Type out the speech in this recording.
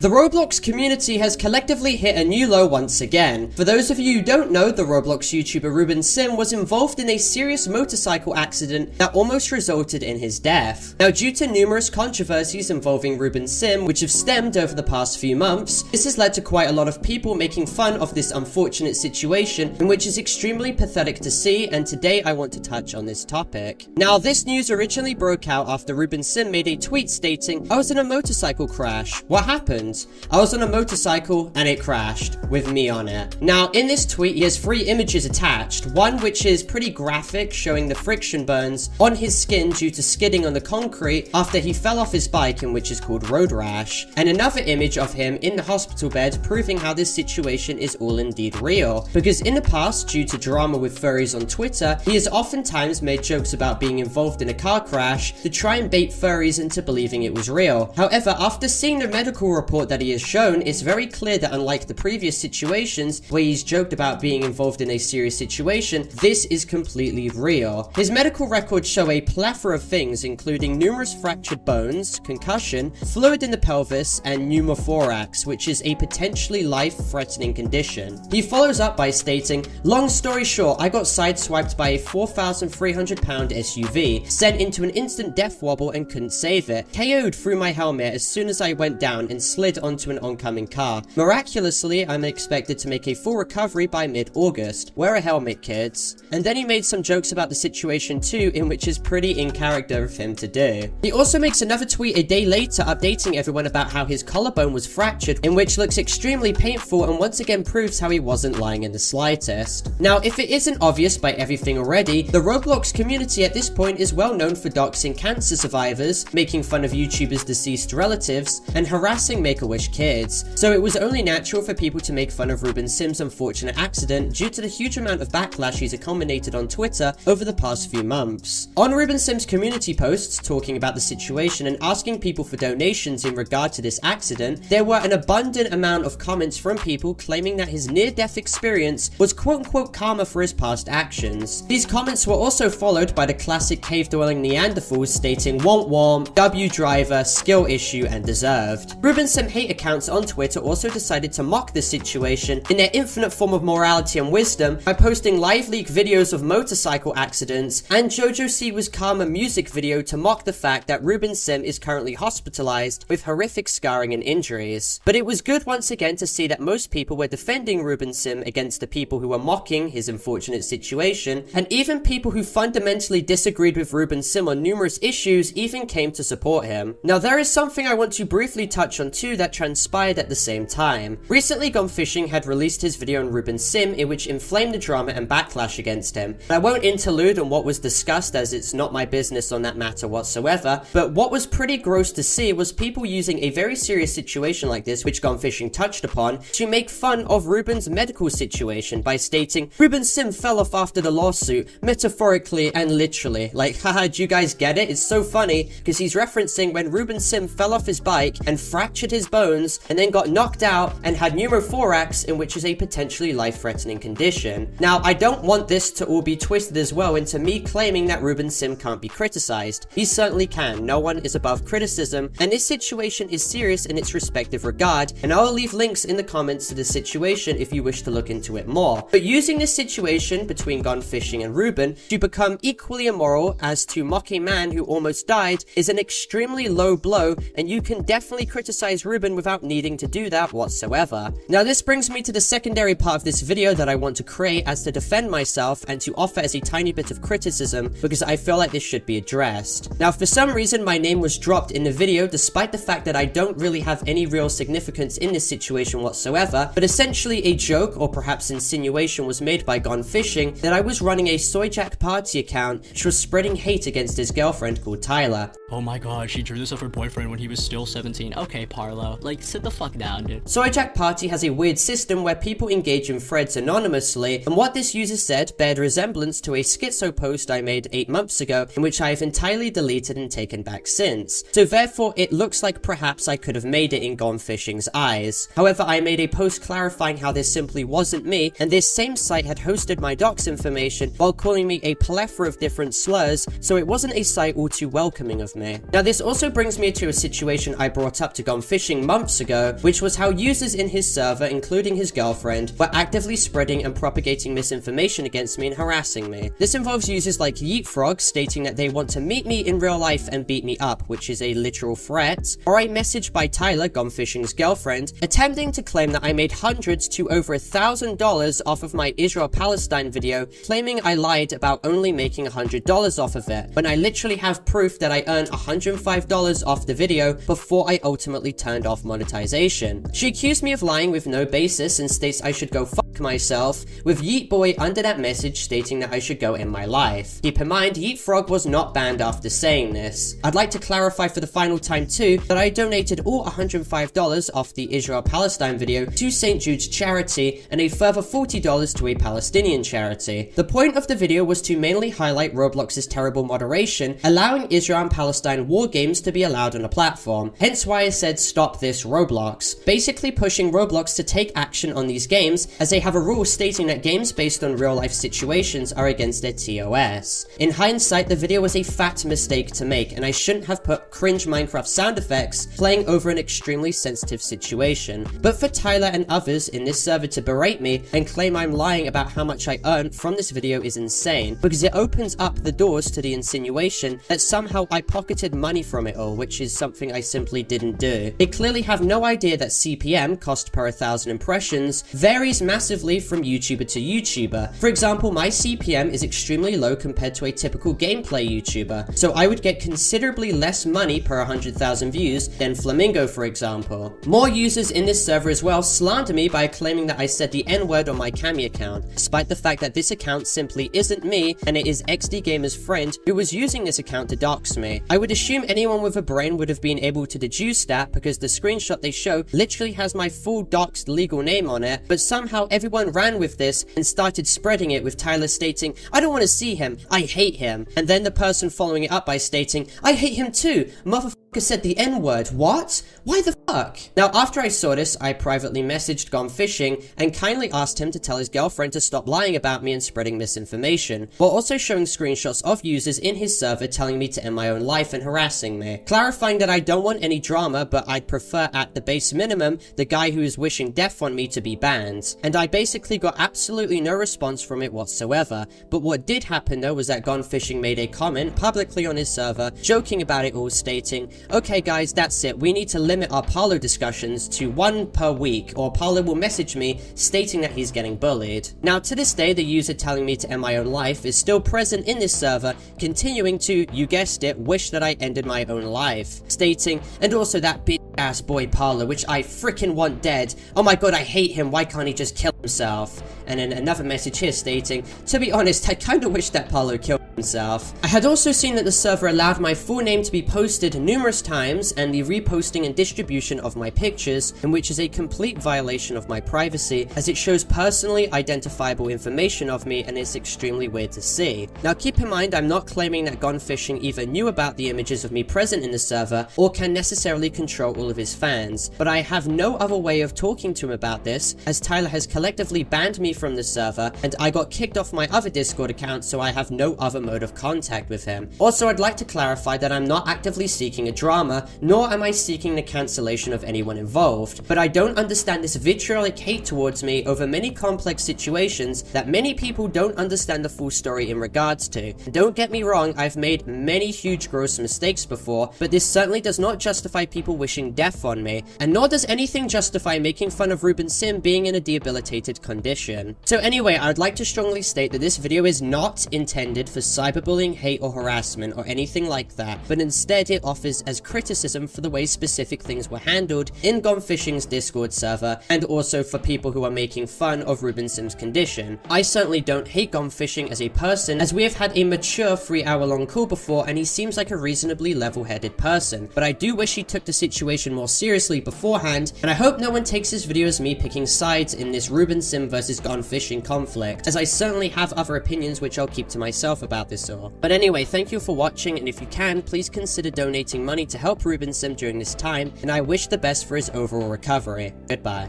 The Roblox community has collectively hit a new low once again. For those of you who don't know, the Roblox YouTuber Ruben was involved in a serious motorcycle accident that almost resulted in his death. Now, due to numerous controversies involving Ruben, which have stemmed over the past few months, this has led to quite a lot of people making fun of this unfortunate situation, and which is extremely pathetic to see, and today I want to touch on this topic. Now, this news originally broke out after Ruben made a tweet stating, "I was in a motorcycle crash. What happened? I was on a motorcycle and it crashed with me on it." Now, in this tweet, he has 3 images attached. One which is pretty graphic, showing the friction burns on his skin due to skidding on the concrete after he fell off his bike, and which is called road rash. And another image of him in the hospital bed, proving how this situation is all indeed real. Because in the past, due to drama with furries on Twitter, he has oftentimes made jokes about being involved in a car crash to try and bait furries into believing it was real. However, after seeing the medical report that he has shown, it's very clear that unlike the previous situations where he's joked about being involved in a serious situation, this is completely real. His medical records show a plethora of things, including numerous fractured bones, concussion, fluid in the pelvis, and pneumothorax, which is a potentially life-threatening condition. He follows up by stating, "Long story short, I got sideswiped by a 4,300-pound SUV, sent into an instant death wobble and couldn't save it, KO'd through my helmet as soon as I went down and slid onto an oncoming car. Miraculously, I'm expected to make a full recovery by mid-August. Wear a helmet, kids." And then he made some jokes about the situation too, in which is pretty in character of him to do. He also makes another tweet a day later updating everyone about how his collarbone was fractured, in which looks extremely painful and once again proves how he wasn't lying in the slightest. Now, if it isn't obvious by everything already, the Roblox community at this point is well known for doxing cancer survivors, making fun of YouTubers' deceased relatives, and harassing Make-A-Wish kids. So it was only natural for people to make fun of Ruben's unfortunate accident due to the huge amount of backlash he's accumulated on Twitter over the past few months. On Ruben's community posts talking about the situation and asking people for donations in regard to this accident, there were an abundant amount of comments from people claiming that his near-death experience was quote-unquote karma for his past actions. These comments were also followed by the classic cave-dwelling Neanderthals stating "womp womp, W driver, skill issue, and deserved." Ruben's hate accounts on Twitter also decided to mock the situation in their infinite form of morality and wisdom by posting live leak videos of motorcycle accidents and Jojo Siwa's Karma music video to mock the fact that Ruben is currently hospitalized with horrific scarring and injuries. But it was good once again to see that most people were defending Ruben against the people who were mocking his unfortunate situation, and even people who fundamentally disagreed with Ruben on numerous issues even came to support him. Now, there is something I want to briefly touch on too that transpired at the same time. Recently, Gone Fishing had released his video on Ruben in which inflamed the drama and backlash against him. I won't interlude on what was discussed as it's not my business on that matter whatsoever, but what was pretty gross to see was people using a very serious situation like this, which Gone Fishing touched upon, to make fun of Ruben's medical situation by stating, "Ruben fell off after the lawsuit, metaphorically and literally." Like, haha, do you guys get it? It's so funny, because he's referencing when Ruben fell off his bike and fractured his bones and then got knocked out and had pneumothorax, in which is a potentially life-threatening condition. Now, I don't want this to all be twisted as well into me claiming that Ruben can't be criticized. He certainly can. No one is above criticism, and this situation is serious in its respective regard, and I'll leave links in the comments to this situation if you wish to look into it more. But using this situation between Gone Fishing and Ruben to become equally immoral as to mock a man who almost died is an extremely low blow, and you can definitely criticize Ruben without needing to do that whatsoever. Now, this brings me to the secondary part of this video that I want to create as to defend myself and to offer as a tiny bit of criticism, because I feel like this should be addressed. Now, for some reason, my name was dropped in the video despite the fact that I don't really have any real significance in this situation whatsoever, but essentially a joke or perhaps insinuation was made by Gone Fishing that I was running a Soyjack party account which was spreading hate against his girlfriend called Tyler. Oh my god, she drew this of her boyfriend when he was still 17. Okay, Parlo. Like, sit the fuck down, dude. Soyjack Party has a weird system where people engage in threads anonymously, and what this user said bared resemblance to a schizo post I made 8 months ago, in which I have entirely deleted and taken back since. So therefore, it looks like perhaps I could have made it in Gone Fishing's eyes. However, I made a post clarifying how this simply wasn't me, and this same site had hosted my docs information while calling me a plethora of different slurs, so it wasn't a site all too welcoming of me. me. Now this also brings me to a situation I brought up to Gone Fishing months ago, which was how users in his server, including his girlfriend, were actively spreading and propagating misinformation against me and harassing me. This involves users like Yeetfrog stating that they want to meet me in real life and beat me up, which is a literal threat, or a message by Tyler, Gone Fishing's girlfriend, attempting to claim that I made hundreds to over $1,000 off of my Israel-Palestine video, claiming I lied about only making $100 off of it, when I literally have proof that I earned $105 off the video before I ultimately turned off monetization. She accused me of lying with no basis and states I should go fuck myself, with Yeetboy under that message stating that I should go end my life. Keep in mind, Yeetfrog was not banned after saying this. I'd like to clarify for the final time too that I donated all $105 off the Israel-Palestine video to St. Jude's charity and a further $40 to a Palestinian charity. The point of the video was to mainly highlight Roblox's terrible moderation, allowing Israel and Palestine war games to be allowed on a platform, hence why I said stop this Roblox, basically pushing Roblox to take action on these games as they have a rule stating that games based on real life situations are against their TOS. In hindsight, the video was a fat mistake to make and I shouldn't have put cringe Minecraft sound effects playing over an extremely sensitive situation. But for Tyler and others in this server to berate me and claim I'm lying about how much I earned from this video is insane, because it opens up the doors to the insinuation that somehow I pocketed money from it all, which is something I simply didn't do. They clearly have no idea that CPM, cost per 1,000 impressions, varies massively from YouTuber to YouTuber. For example, my CPM is extremely low compared to a typical gameplay YouTuber, so I would get considerably less money per 100,000 views than Flamingo, for example. More users in this server as well slander me by claiming that I said the N-word on my Cami account, despite the fact that this account simply isn't me and it is XD Gamer's friend who was using this account to dox me. I would assume anyone with a brain would have been able to deduce that because the screenshot they show literally has my full doxed legal name on it, but somehow everyone ran with this and started spreading it with Tyler stating, I don't want to see him, I hate him, and then the person following it up by stating, I hate him too, motherfucker said the N-word, what? Why the fuck? Now after I saw this, I privately messaged Gone Fishing and kindly asked him to tell his girlfriend to stop lying about me and spreading misinformation, while also showing screenshots of users in his server telling me to end my own life and harassing me, clarifying that I don't want any drama but I'd prefer at the base minimum the guy who is wishing death on me to be banned, and I basically got absolutely no response from it whatsoever. But what did happen though was that Gone Fishing made a comment publicly on his server joking about it all, stating, okay guys, that's it, we need to limit our Parlo discussions to 1 per week or Parlo will message me stating that he's getting bullied. Now to this day, the user telling me to end my own life is still present in this server, continuing to, you guessed it, wish that I ended my own life, stating, and also that bitch ass boy Parlo, which I freaking want dead, oh my god I hate him, why can't he just kill himself? And then another message here stating, to be honest, I kinda wish that Parlo killed himself. I had also seen that the server allowed my full name to be posted numerous times and the reposting and distribution of my pictures, in which is a complete violation of my privacy as it shows personally identifiable information of me and it's extremely weird to see. Now keep in mind, I'm not claiming that Gone Fishing either knew about the images of me present in the server or can necessarily control all of his fans, but I have no other way of talking to him about this as Tyler has collectively banned me from the server and I got kicked off my other Discord account, so I have no other mode of contact with him. Also, I'd like to clarify that I'm not actively seeking a drama, nor am I seeking the cancellation of anyone involved, but I don't understand this vitriolic hate towards me over many complex situations that many people don't understand the full story in regards to. And don't get me wrong, I've made many huge gross mistakes before, but this certainly does not justify people wishing death on me, and nor does anything justify making fun of Ruben Sim being in a debilitated condition. So anyway, I'd like to strongly state that this video is not intended for cyberbullying, hate or harassment or anything like that, but instead it offers as criticism for the way specific things were handled in Gone Fishing's Discord server, and also for people who are making fun of Ruben Sim's condition. I certainly don't hate Gone Fishing as a person, as we have had a mature 3-hour-long call before and he seems like a reasonably level-headed person, but I do wish he took the situation more seriously beforehand, and I hope no one takes this video as me picking sides in this Ruben Sim versus Gone Fishing conflict, as I certainly have other opinions which I'll keep to myself about this all. But anyway, thank you for watching, and if you can, please consider donating money to help Ruben Sim during this time, and I wish the best for his overall recovery. Goodbye.